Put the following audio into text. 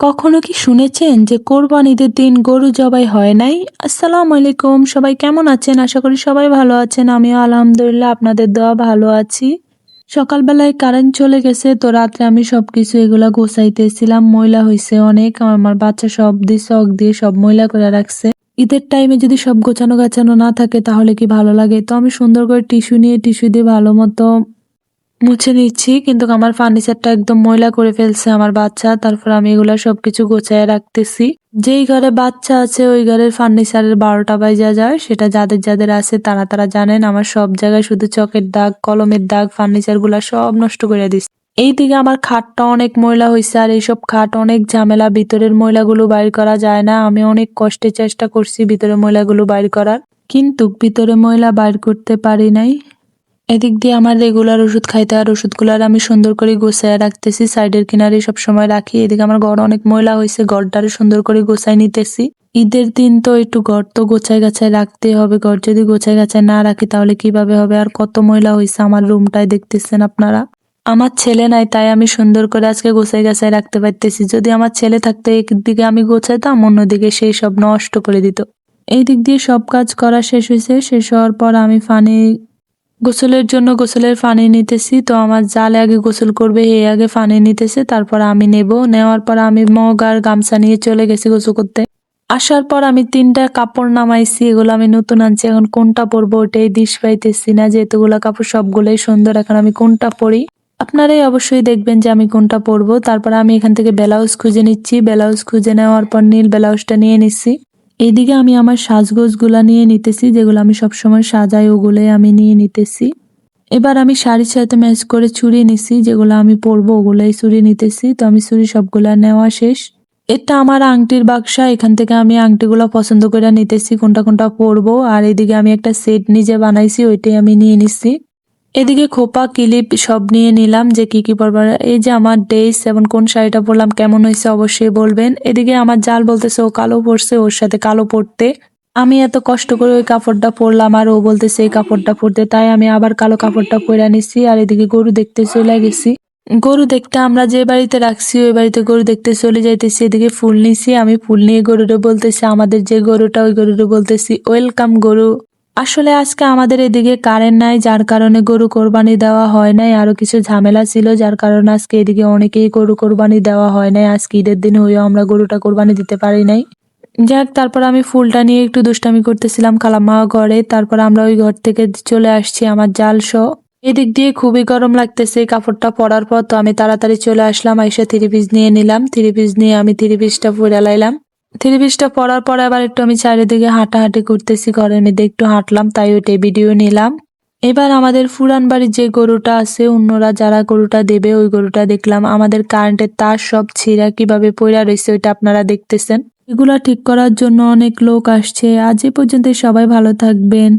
কখনো কি শুনেছেন যে কোরবানিদের দিন গরু জবাই হয় নাই? আসসালামু আলাইকুম, সবাই কেমন আছেন? আশা করি সবাই ভালো আছেন। আমিও আলহামদুলিল্লাহ আপনাদের দোয়া ভালো আছি। সকালবেলায় কারেন্ট চলে গেছে, তো রাত্রে আমি সবকিছু এগুলা গোছাইতেছিলাম। ময়লা হইছে অনেক, আমার বাচ্চা সব দিয়ে চক দিয়ে সব ময়লা করে রাখছে। ঈদের টাইমে যদি সব গোছানো গাছানো না থাকে তাহলে কি ভালো লাগে? তো আমি সুন্দর করে টিস্যু দিয়ে ভালো মতো মুছে নিচ্ছি, কিন্তু আমার ফার্নিচারটা একদম ময়লা করে ফেলছে আমার বাচ্চা। তারপর আমি এগুলা সবকিছু গোছায় রাখতেছি। যেই ঘরে বাচ্চা আছে ওই ঘরের ফার্নিচারের 12টা বাজা যায়, সেটা যাদের যাদের আছে তারা তারা জানেন। আমার সব জায়গায় শুধু চকের দাগ, কলমের দাগ, ফার্নিচার গুলা সব নষ্ট করে দিচ্ছে। এইদিকে আমার খাটটা অনেক ময়লা হয়েছে, আর এইসব খাট অনেক ঝামেলা, ভিতরের ময়লাগুলো বাইর করা যায় না। আমি অনেক কষ্টে চেষ্টা করছি ভিতরের ময়লাগুলো বাইর করার, কিন্তু ভিতরে ময়লা বাইর করতে পারি নাই। এদিক দিয়ে আমার রেগুলার ওষুধ খাইতে আর ওষুধগুলার আমি সুন্দর করে গুছাইয়া রাখতেছি, সাইডের কিনারে সব সময় রাখি। এদিকে আমার ঘর অনেক ময়লা হয়েছে, ঘরটারে সুন্দর করে গোছাই নিতেছি। ঈদের দিন তো একটু ঘর তো গোছায় গাছায় রাখতে হবে, ঘর যদি গোছায় গাছায় না রাখি তাহলে কিভাবে হবে। আর কত ময়লা হয়েছে আমার রুমটায়, দেখতেছেন আপনারা। আমার ছেলে নাই তাই আমি সুন্দর করে আজকে গোছায় গাছায় রাখতে পারতেছি। যদি আমার ছেলে থাকতো একদিকে আমি গোছাইতাম, অন্যদিকে সেই সব নষ্ট করে দিত। এই দিক দিয়ে সব কাজ করা শেষ হয়েছে। শেষ হওয়ার পর আমি গোসলের জন্য গোসলের পানি নিতেছি। তো আমার জালে আগে গোসল করবে, এ আগে পানি নিতেছে, তারপর আমি নেব। নেওয়ার পর আমি মগ আর গামছা নিয়ে চলে গেছি গোসল করতে। আসার পর আমি 3টা কাপড় নামাইছি, এগুলো আমি নতুন আনছি। এখন কোনটা পরবো ওটাই দিশ পাইতেছি না, যেহেতুগুলা কাপড় সবগুলোই সুন্দর, এখন আমি কোনটা পরি আপনারাই অবশ্যই দেখবেন যে আমি কোনটা পরবো। তারপর আমি এখান থেকে ব্লাউজ খুঁজে নিচ্ছি, ব্লাউজ খুঁজে নেওয়ার পর নীল ব্লাউজটা নিয়ে নিচ্ছি। এদিকে আমি আমার সাজগোজগুলা নিয়ে নিতেছি, যেগুলো আমি সবসময় সাজাই ওগুলোই আমি নিয়ে নিতেছি। এবার আমি শাড়ির সাথে ম্যাচ করে চুড়ি নিছি, যেগুলো আমি পরবো ওগুলাই চুড়ি নিতেছি। তো আমি চুড়ি সবগুলা নেওয়া শেষ। এটা আমার আংটির বাক্সা, এখান থেকে আমি আংটিগুলো পছন্দ করে নিতেছি কোনটা কোনটা পরবো। আর এদিকে আমি একটা সেট নিজে বানাইছি, ওইটাই আমি নিয়ে নিচ্ছি। এদিকে খোপা ক্লিপ সব নিয়ে নিলাম যে কি কি পরবার। এই যে আমার ড্রেস, এবং কোন শাড়িটা পরলাম কেমন হয়েছে অবশ্যই বলবেন। এদিকে আমার জাল বলতেছে ও কালো পরছে, ওর সাথে কালো পরতে। আমি এত কষ্ট করে ওই কাপড়টা পরলাম আর ও বলতেছে এই কাপড়টা পরতে, তাই আমি আবার কালো কাপড়টা পরে নিছি। আর এদিকে গরু দেখতে চলে গেছি। গরু দেখতে আমরা যে বাড়িতে রাখছি ওই বাড়িতে গরু দেখতে চলে যাইতেছি। এদিকে ফুল নিছি, আমি ফুল নিয়ে গরুরে বলতেছি, আমাদের যে গরুটা ওই গরুরে বলতেছি ওয়েলকাম গরু। আসলে আজকে আমাদের এদিকে কারেন্ট নাই, যার কারণে গরু কোরবানি দেওয়া হয় নাই। আরো কিছু ঝামেলা ছিল, যার কারণে আজকে এদিকে অনেকেই গরু কোরবানি দেওয়া হয় নাই। আজকে ঈদের দিন হয়েও আমরা গরুটা কোরবানি দিতে পারি নাই। যাক, তারপর আমি ফুলটা নিয়ে একটু দুষ্টামি করতেছিলাম খালাম্মা ঘরে। তারপর আমরা ওই ঘর থেকে চলে আসছি আমার জাল সহ। এদিক দিয়ে খুবই গরম লাগতেছে এই কাপড়টা পরার পর, তো আমি তাড়াতাড়ি চলে আসলাম। আইসা থ্রি পিস নিয়ে নিলাম, থ্রি পিস নিয়ে আমি থ্রি পিসটা পরে লাইলাম। থ্রি পিসটা পরার পরে আবার একটু আমি চারিদিকে হাঁটাহাঁটি করতেছি, ঘরের মধ্যে একটু হাঁটলাম, তাই ওইটাই ভিডিও নিলাম। এবার আমাদের ফুরান বাড়ির যে গরুটা আছে, অন্যরা যারা গরুটা দেবে ওই গরুটা দেখলাম আমাদের কারেন্টের তার সব ছিঁড়া কিভাবে পইড়া রয়েছে ওইটা আপনারা দেখতেছেন। এগুলা ঠিক করার জন্য অনেক লোক আসছে। আজ এ পর্যন্ত, সবাই ভালো থাকবেন।